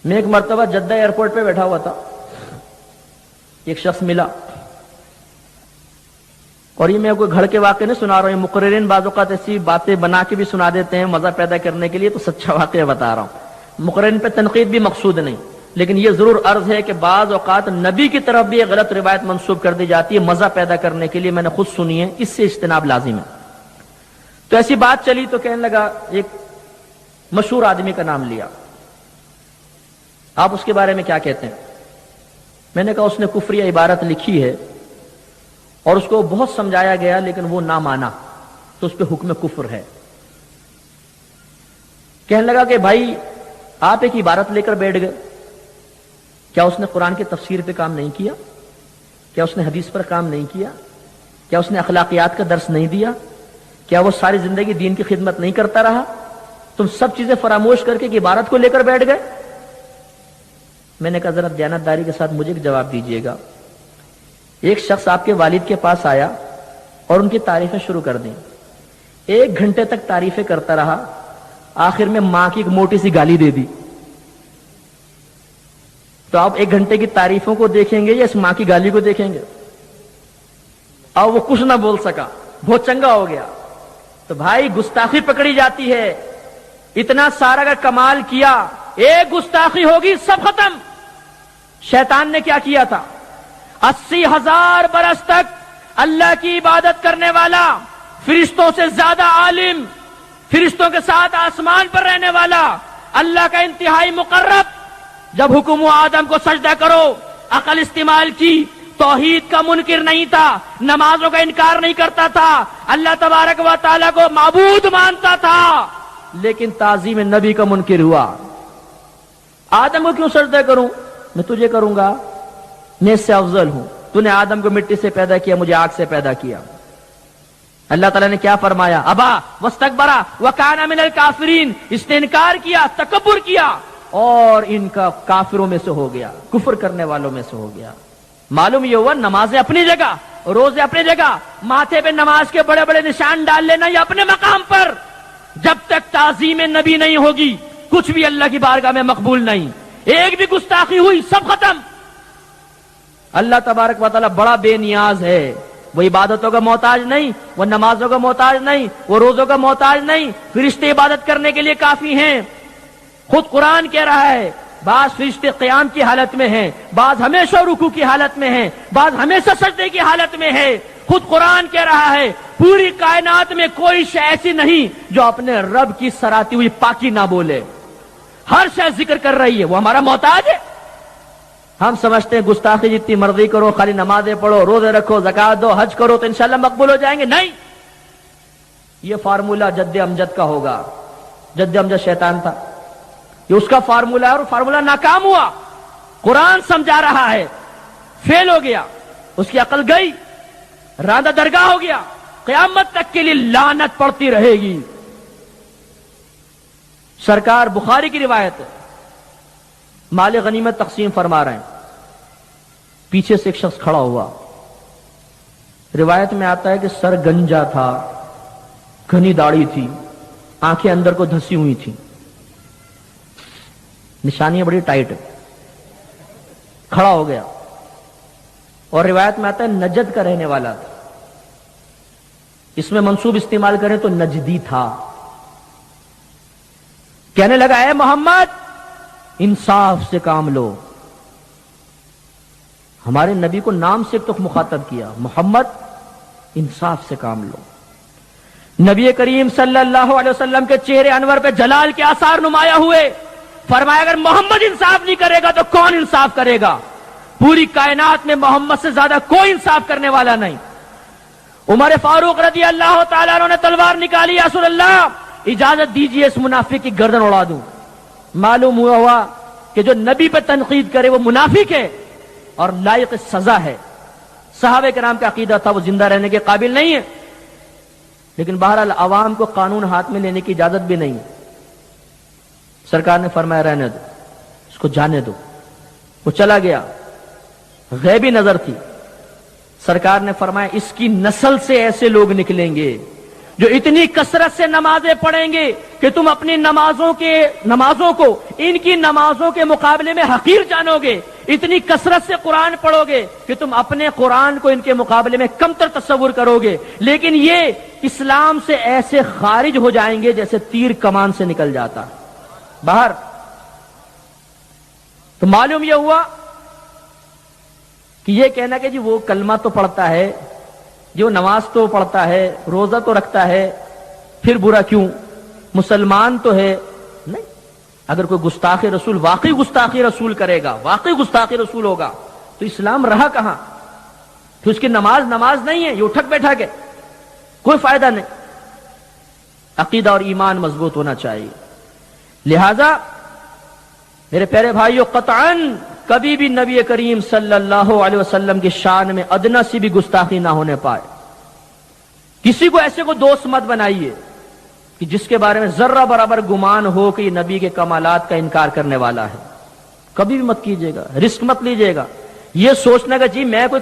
میں ایک مرتبہ جدہ ایئرپورٹ پہ بیٹھا ہوا تھا، ایک شخص ملا، اور یہ میں کوئی گھڑ کے واقعے نہیں سنا رہا ہوں، مقررین بعض اوقات ایسی باتیں بنا کے بھی سنا دیتے ہیں مزہ پیدا کرنے کے لیے، تو سچا واقعہ بتا رہا ہوں۔ مقررین پہ تنقید بھی مقصود نہیں، لیکن یہ ضرور عرض ہے کہ بعض اوقات نبی کی طرف بھی ایک غلط روایت منسوب کر دی جاتی ہے مزہ پیدا کرنے کے لیے، میں نے خود سنی ہے، اس سے اجتناب لازم ہے۔ تو ایسی بات چلی تو کہنے لگا، ایک مشہور آدمی کا نام لیا، آپ اس کے بارے میں کیا کہتے ہیں؟ میں نے کہا اس نے کفری عبارت لکھی ہے اور اس کو بہت سمجھایا گیا لیکن وہ نہ مانا، تو اس پہ حکم کفر ہے۔ کہنے لگا کہ بھائی آپ ایک عبارت لے کر بیٹھ گئے، کیا اس نے قرآن کی تفسیر پہ کام نہیں کیا؟ کیا اس نے حدیث پر کام نہیں کیا؟ کیا اس نے اخلاقیات کا درس نہیں دیا؟ کیا وہ ساری زندگی دین کی خدمت نہیں کرتا رہا؟ تم سب چیزیں فراموش کر کے ایک عبارت کو لے کر بیٹھ گئے؟ میں نے کہا ذرا دیانتداری کے ساتھ مجھے ایک جواب دیجیے گا۔ ایک شخص آپ کے والد کے پاس آیا اور ان کی تعریفیں شروع کر دیں، 1 گھنٹے تک تعریفیں کرتا رہا، آخر میں ماں کی ایک موٹی سی گالی دے دی، تو آپ 1 گھنٹے کی تعریفوں کو دیکھیں گے یا اس ماں کی گالی کو دیکھیں گے؟ اور وہ کچھ نہ بول سکا، بہت چنگا ہو گیا۔ تو بھائی گستاخی پکڑی جاتی ہے، اتنا سارا کا کمال کیا، ایک گستاخی ہوگی سب ختم۔ شیطان نے کیا کیا تھا؟ 80,000 برس تک اللہ کی عبادت کرنے والا، فرشتوں سے زیادہ عالم، فرشتوں کے ساتھ آسمان پر رہنے والا، اللہ کا انتہائی مقرب، جب حکم ہوا آدم کو سجدہ کرو، عقل استعمال کی، توحید کا منکر نہیں تھا، نمازوں کا انکار نہیں کرتا تھا، اللہ تبارک و تعالیٰ کو معبود مانتا تھا، لیکن تعظیم نبی کا منکر ہوا۔ آدم کو کیوں سجدہ کروں؟ میں تجھے کروں گا، میں اس سے افضل ہوں، تو نے آدم کو مٹی سے پیدا کیا، مجھے آگ سے پیدا کیا۔ اللہ تعالیٰ نے کیا فرمایا؟ ابا واستکبرا وکان من الکافرین، اس نے انکار کیا، تکبر کیا، اور ان کا کافروں میں سے ہو گیا، کفر کرنے والوں میں سے ہو گیا۔ معلوم یہ ہوا نمازیں اپنی جگہ، روزے اپنی جگہ، ماتھے پہ نماز کے بڑے بڑے نشان ڈال لینا یہ اپنے مقام پر، جب تک تعظیم نبی نہیں ہوگی کچھ بھی اللہ کی بارگاہ میں مقبول نہیں۔ ایک بھی گستاخی ہوئی سب ختم۔ اللہ تبارک و تعالیٰ بڑا بے نیاز ہے، وہ عبادتوں کا محتاج نہیں، وہ نمازوں کا محتاج نہیں، وہ روزوں کا محتاج نہیں، فرشتے عبادت کرنے کے لیے کافی ہیں۔ خود قرآن کہہ رہا ہے بعض فرشتے قیام کی حالت میں ہیں، بعض ہمیشہ رکوع کی حالت میں ہیں، بعض ہمیشہ سجدے کی حالت میں ہے۔ خود قرآن کہہ رہا ہے پوری کائنات میں کوئی شے ایسی نہیں جو اپنے رب کی سراتی ہوئی پاکی نہ بولے، ہر شے ذکر کر رہی ہے، وہ ہمارا محتاج ہے۔ ہم سمجھتے ہیں گستاخی جتنی مرضی کرو، خالی نمازیں پڑھو، روزے رکھو، زکات دو، حج کرو تو انشاءاللہ مقبول ہو جائیں گے، نہیں، یہ فارمولہ جد امجد کا ہوگا۔ جد امجد شیطان تھا، یہ اس کا فارمولہ ہے اور فارمولہ ناکام ہوا۔ قرآن سمجھا رہا ہے، فیل ہو گیا، اس کی عقل گئی، راندہ درگاہ ہو گیا، قیامت تک کے لیے لعنت پڑتی رہے گی۔ سرکار بخاری کی روایت ہے، مال غنیمت تقسیم فرما رہے ہیں، پیچھے سے ایک شخص کھڑا ہوا، روایت میں آتا ہے کہ سر گنجا تھا، گھنی داڑھی تھی، آنکھیں اندر کو دھسی ہوئی تھی، نشانیاں بڑی ٹائٹ، کھڑا ہو گیا، اور روایت میں آتا ہے نجد کا رہنے والا تھا، اس میں منصوب استعمال کریں تو نجدی تھا۔ کہنے لگا اے محمد انصاف سے کام لو۔ ہمارے نبی کو نام سے تو مخاطب کیا، محمد انصاف سے کام لو۔ نبی کریم صلی اللہ علیہ وسلم کے چہرے انور پہ جلال کے آثار نمایاں ہوئے، فرمایا اگر محمد انصاف نہیں کرے گا تو کون انصاف کرے گا؟ پوری کائنات میں محمد سے زیادہ کوئی انصاف کرنے والا نہیں۔ عمر فاروق رضی اللہ تعالیٰ عنہ نے تلوار نکالی، یا رسول اللہ اجازت دیجئے اس منافق کی گردن اڑا دوں۔ معلوم ہوا کہ جو نبی پہ تنقید کرے وہ منافق ہے اور لائق سزا ہے۔ صحابہ کرام کا عقیدہ تھا وہ زندہ رہنے کے قابل نہیں ہے، لیکن بہرحال عوام کو قانون ہاتھ میں لینے کی اجازت بھی نہیں ہے۔ سرکار نے فرمایا رہنے دو، اس کو جانے دو۔ وہ چلا گیا، غیبی نظر تھی، سرکار نے فرمایا اس کی نسل سے ایسے لوگ نکلیں گے جو اتنی کثرت سے نمازیں پڑھیں گے کہ تم اپنی نمازوں کو ان کی نمازوں کے مقابلے میں حقیر جانو گے، اتنی کثرت سے قرآن پڑھو گے کہ تم اپنے قرآن کو ان کے مقابلے میں کمتر تصور کرو گے، لیکن یہ اسلام سے ایسے خارج ہو جائیں گے جیسے تیر کمان سے نکل جاتا باہر۔ تو معلوم یہ ہوا کہ یہ کہنا کہ جی وہ کلمہ تو پڑھتا ہے، جو نماز تو پڑھتا ہے، روزہ تو رکھتا ہے، پھر برا کیوں؟ مسلمان تو ہے نہیں۔ اگر کوئی گستاخ رسول واقعی گستاخی رسول کرے گا، واقعی گستاخی رسول ہوگا، تو اسلام رہا کہاں؟ پھر اس کی نماز نہیں ہے، یہ اٹھک بیٹھا کے کوئی فائدہ نہیں۔ عقیدہ اور ایمان مضبوط ہونا چاہیے۔ لہذا میرے پیارے بھائیو، قطعاً کبھی بھی نبی کریم صلی اللہ علیہ وسلم کی شان میں ادنا سی بھی گستاخی نہ ہونے پائے۔ کسی کو ایسے کو دوست مت بنائیے کہ جس کے بارے میں ذرہ برابر گمان ہو کہ یہ نبی کے کمالات کا انکار کرنے والا ہے۔ کبھی بھی مت کیجیے گا، رسک مت لیجیے گا یہ سوچنا کہ جی میں کوئی